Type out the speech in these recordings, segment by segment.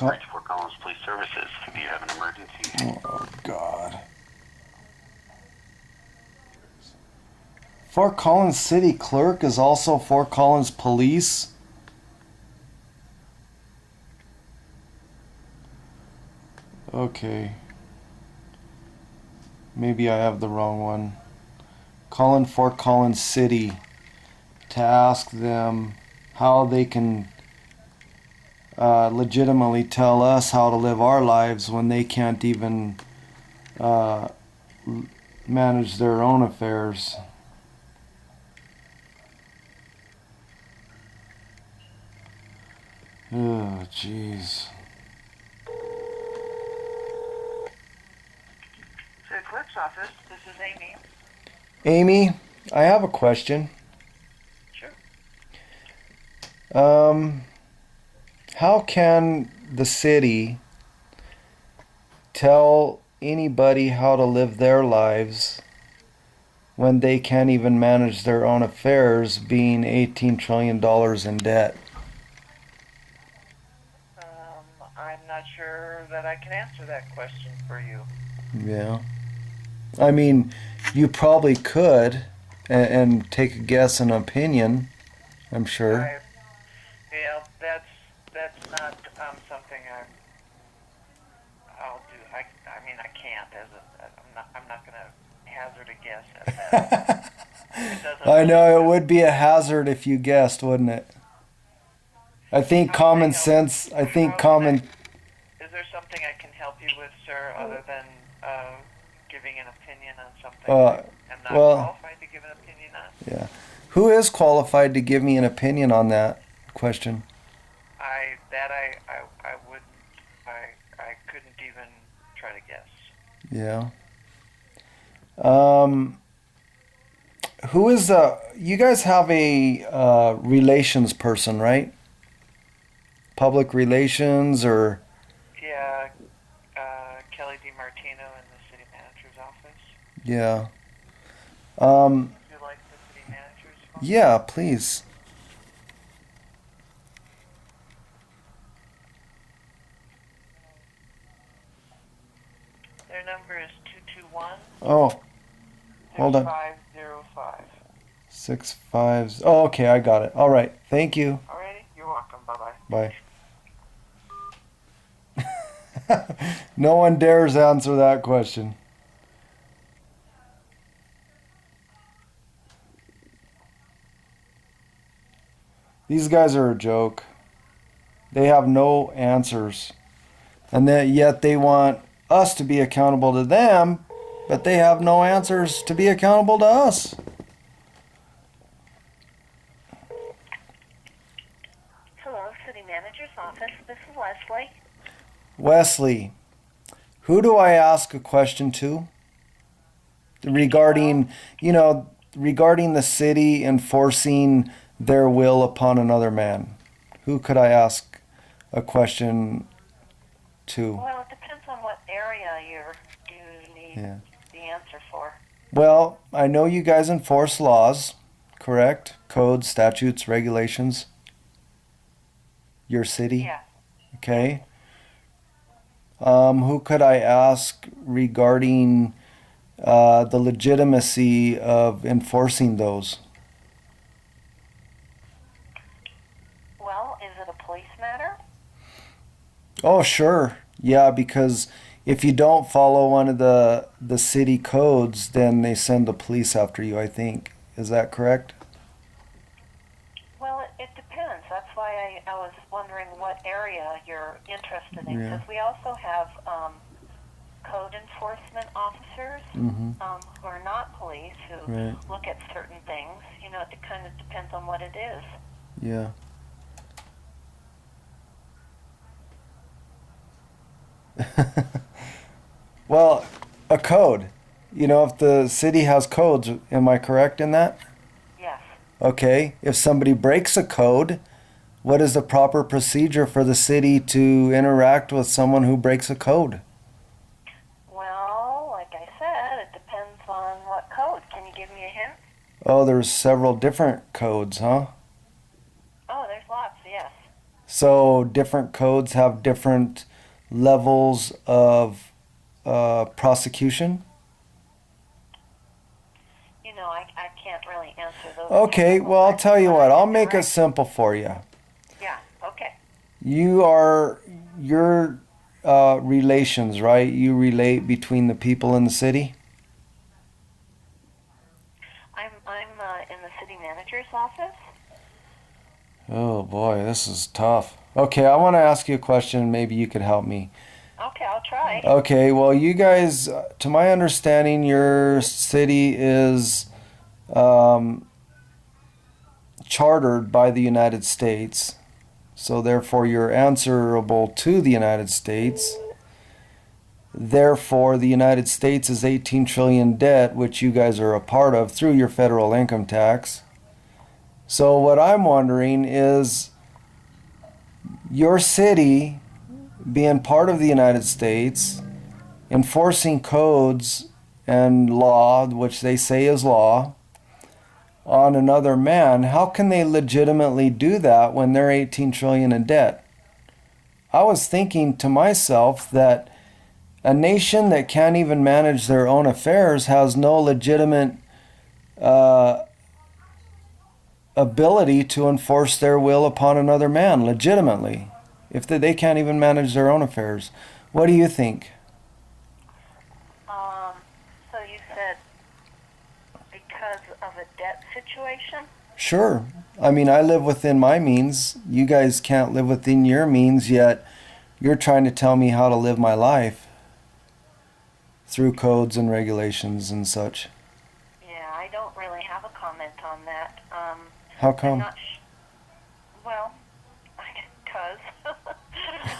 reached Fort Collins Police Services. Do you have an emergency? Oh, God. Fort Collins City Clerk is also Fort Collins Police. Okay. Maybe I have the wrong one. Calling Fort Collins City to ask them how they can legitimately tell us how to live our lives when they can't even manage their own affairs. Oh, jeez. The clerk's office, this is Amy. Amy, I have a question. Sure. How can the city tell anybody how to live their lives when they can't even manage their own affairs, being $18 trillion in debt? I'm not sure that I can answer that question for you. Yeah. I mean, you probably could and take a guess and opinion, I'm sure. That's not something I'll do. I mean, I can't. I'm not going to hazard a guess at that. I know it would be a hazard if you guessed, wouldn't it? I think common sense, Is there something I can help you with, sir, other than giving an opinion on something I'm not qualified to give an opinion on? Yeah. Who is qualified to give me an opinion on that question? I couldn't even try to guess. Yeah. Who is you guys have a relations person, right? Public relations or? Yeah, Kelly DiMartino in the city manager's office. Yeah. Would you like the city manager's phone? Yeah, please. Their number is 221. Oh, hold on. 6505. 65. Oh, okay, I got it. All right. Thank you. Alrighty, you're welcome. Bye-bye. Bye. No one dares answer that question. These guys are a joke. They have no answers. And yet they want us to be accountable to them, but they have no answers to be accountable to us. Hello, City Manager's office. This is Leslie. Wesley, who do I ask a question to regarding, regarding the city enforcing their will upon another man? Who could I ask a question to? Well, it depends on what area you need the answer for. Well, I know you guys enforce laws, correct? Codes, statutes, regulations. Your city? Yeah. Okay. Who could I ask regarding the legitimacy of enforcing those? Well, is it a police matter? Oh, sure. Yeah, because if you don't follow one of the city codes, then they send the police after you, I think. Is that correct? Well, it depends. That's why I was wondering what area you're interested in. Yeah. Because we also have code enforcement officers Mm-hmm. who are not police who Right. look at certain things. It kind of depends on what it is. Yeah. Well, a code. If the city has codes, am I correct in that? Yes. Okay. If somebody breaks a code, what is the proper procedure for the city to interact with someone who breaks a code? Well, like I said, it depends on what code. Can you give me a hint? Oh, there's several different codes, huh? Oh, there's lots, yes. So different codes have different levels of prosecution. I can't really answer those. Okay, well, I'll tell you what. I'll make it simple for you. Yeah, okay. Your relations, right? You relate between the people in the city? I'm in the city manager's office. Oh boy, this is tough. Okay, I want to ask you a question. Maybe you could help me. Okay, I'll try. Okay, well, you guys, to my understanding, your city is chartered by the United States. So therefore, you're answerable to the United States. Therefore, the United States is 18 trillion debt, which you guys are a part of through your federal income tax. So what I'm wondering is your city being part of the United States, enforcing codes and law, which they say is law, on another man, how can they legitimately do that when they're 18 trillion in debt? I was thinking to myself that a nation that can't even manage their own affairs has no legitimate ability to enforce their will upon another man legitimately if they can't even manage their own affairs. What do you think? So you said because of a debt situation? Sure. I mean, I live within my means. You guys can't live within your means, yet you're trying to tell me how to live my life through codes and regulations and such. Yeah, I don't really have a comment on that. How I'm come? not well, because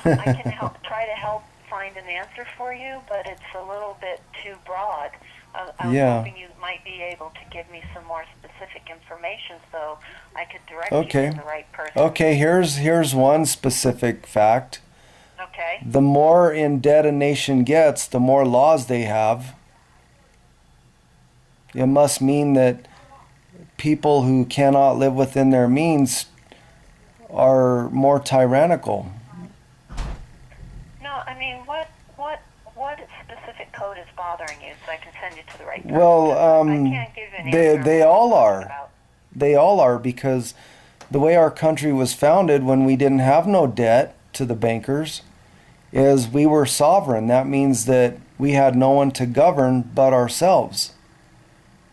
I can try to help find an answer for you, but it's a little bit too broad. I was hoping you might be able to give me some more specific information so I could direct you to the right person. Okay, here's one specific fact. Okay. The more in debt a nation gets, the more laws they have. It must mean that people who cannot live within their means are more tyrannical. No, I mean, what specific code is bothering you so I can send you to the right person? Well, I can't give you an answer. they all are. They all are, because the way our country was founded when we didn't have no debt to the bankers is we were sovereign. That means that we had no one to govern but ourselves.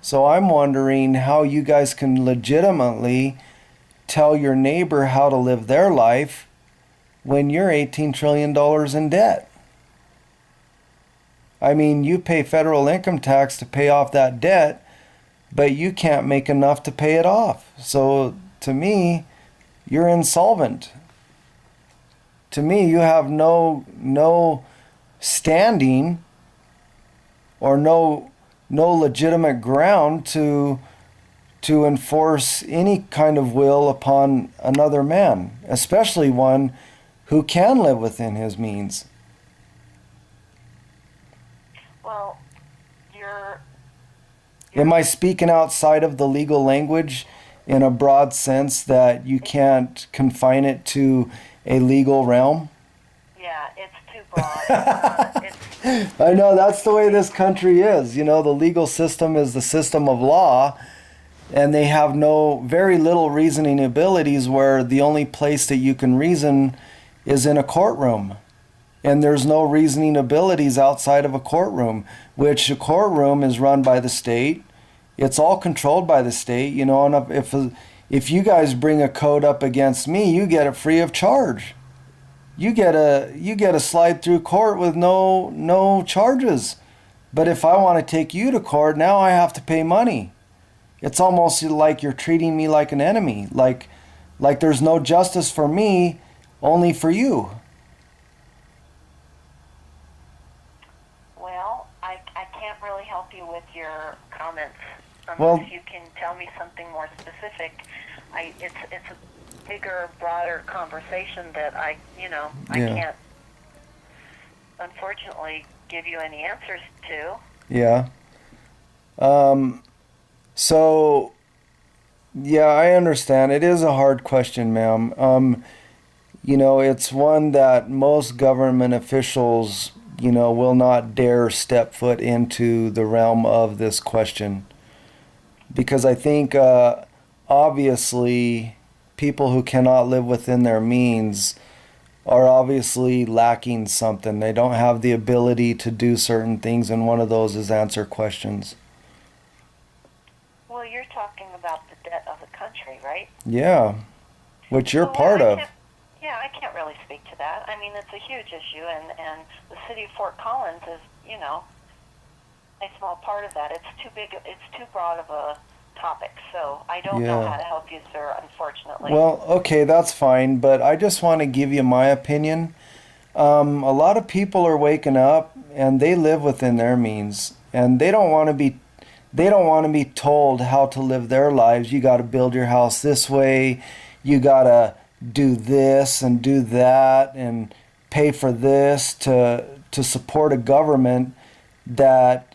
So I'm wondering how you guys can legitimately tell your neighbor how to live their life when you're $18 trillion in debt. I mean, you pay federal income tax to pay off that debt, but you can't make enough to pay it off. So to me, you're insolvent. To me, you have no standing or no legitimate ground to enforce any kind of will upon another man, especially one who can live within his means. Well, you're Am I speaking outside of the legal language in a broad sense that you can't confine it to a legal realm? Yeah, it's too broad. I know, that's the way this country is. You know, the legal system is the system of law, and they have very little reasoning abilities, where the only place that you can reason is in a courtroom. And there's no reasoning abilities outside of a courtroom, which a courtroom is run by the state. It's all controlled by the state, you know, and if you guys bring a code up against me, you get it free of charge. You get a slide through court with no charges. But if I want to take you to court, now I have to pay money. It's almost like you're treating me like an enemy, like there's no justice for me, only for you. Well, I can't really help you with your comments unless you can tell me something more specific. It's a bigger, broader conversation that I can't, unfortunately, give you any answers to. Yeah. So, yeah, I understand. It is a hard question, ma'am. you know, it's one that most government officials, you know, will not dare step foot into the realm of this question. Because I think, obviously, people who cannot live within their means are obviously lacking something. They don't have the ability to do certain things, and one of those is answer questions. Well, you're talking about the debt of the country, right? Yeah, which you're Well, part of. Yeah, I can't really speak to that. I mean, it's a huge issue, and the city of Fort Collins is, you know, a small part of that. It's too big. It's too broad of a topic. So I don't know Yeah. how to help you, sir. Unfortunately. Well, okay, that's fine, but I just want to give you my opinion. A lot of people are waking up and they live within their means, and they don't want to be told how to live their lives. You got to build your house this way. You got to do this and do that and pay for this to support a government that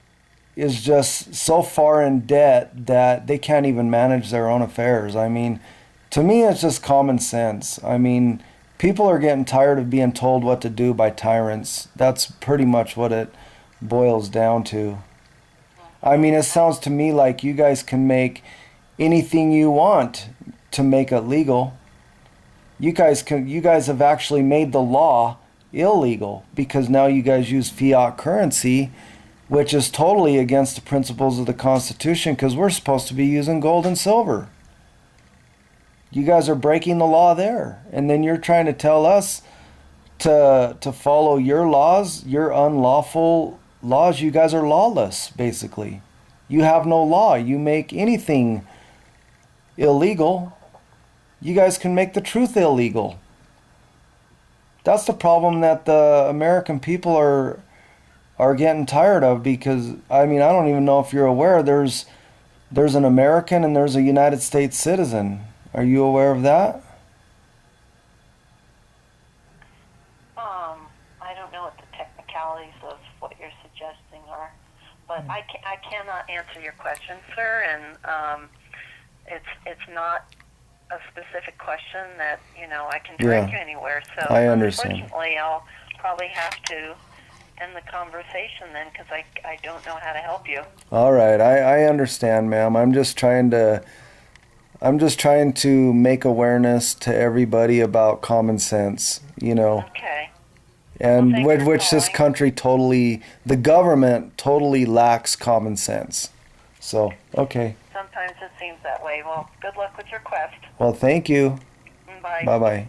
is just so far in debt that they can't even manage their own affairs. I mean, to me, it's just common sense. I mean, people are getting tired of being told what to do by tyrants. That's pretty much what it boils down to. I mean, it sounds to me like you guys can make anything you want to make it legal. You guys have actually made the law illegal because now you guys use fiat currency, which is totally against the principles of the Constitution, because we're supposed to be using gold and silver. You guys are breaking the law there, and then you're trying to tell us to follow your laws, your unlawful laws. You guys are lawless, basically. You have no law. You make anything illegal. You guys can make the truth illegal. That's the problem that the American people are getting tired of, because I mean, I don't even know if you're aware there's an American and there's a United States citizen. Are you aware of that? I don't know what the technicalities of what you're suggesting are, but I cannot answer your question, sir, and it's not a specific question that, you know, I can direct you anywhere. So I understand. Unfortunately, I'll probably have to end the conversation then, because I don't know how to help you. All right, I understand, ma'am. I'm just trying to make awareness to everybody about common sense, you know. Okay. And Well, thanks for which this calling. country totally, the government totally lacks common sense. So, okay. Sometimes it seems that way. Well, good luck with your quest. Well, thank you. Bye. Bye-bye.